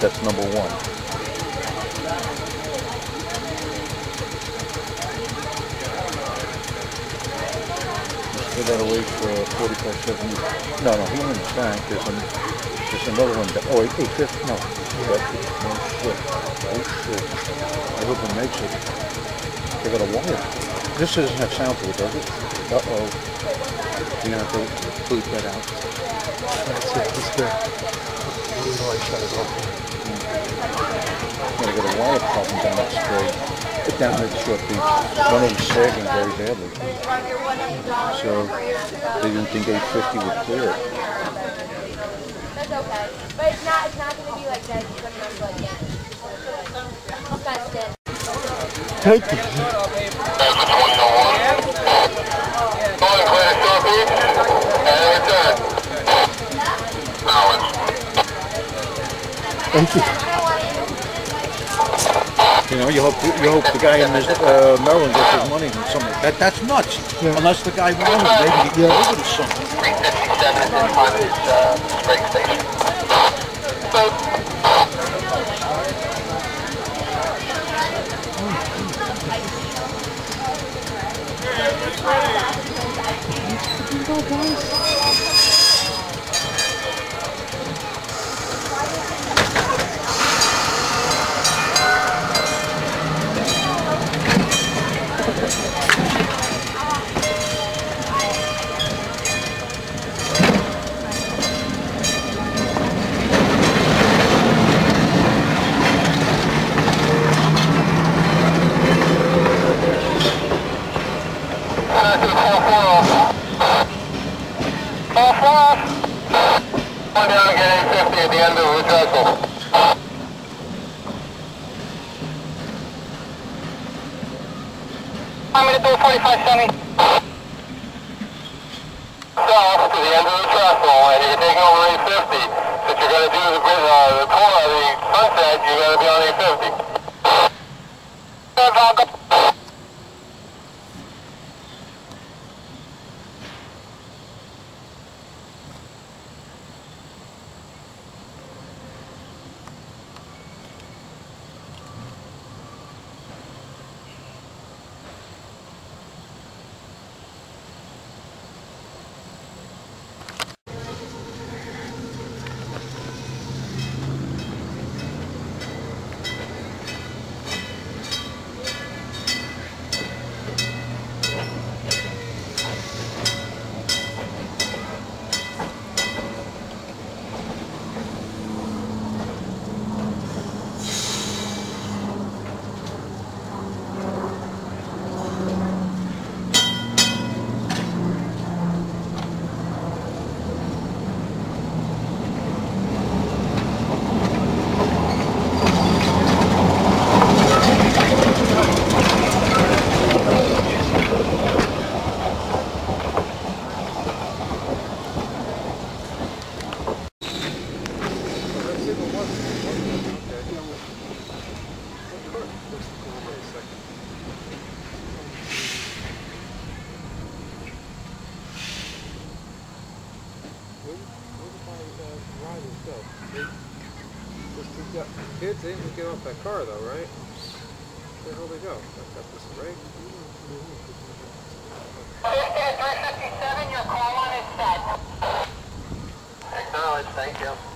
That's number one. Still gotta wait for 4570. No, here in the back, there's another one. Oh, 850? No. No shit. Oh shit. I hope it makes it. They got a wire. This doesn't have sound to it, does it? Uh-oh. You're gonna have to bleep that out. That's it. It's good. You know I shut it off. Gonna get a wire problem down that straight. Down at Short Beach. One of them sagging very badly. So they didn't think 850 would clear it. That's okay. But it's not gonna be like that. It's gonna be like Thank you. Thank you. You know, you hope the guy in Maryland gets his money from something. That's nuts. Yeah. Unless the guy wrong, maybe he gets over to something. 357 is in front of his brake station. At the end of the trestle. I'm going to do 4570. South to the end of the trestle, and you're taking over 850. Since you're going to do the tour of the sunset, you're going to be on 850. Kids, they didn't get off that car though, right? Where the hell they go? Got this right? 357, your call on is set. Acknowledge, thank you.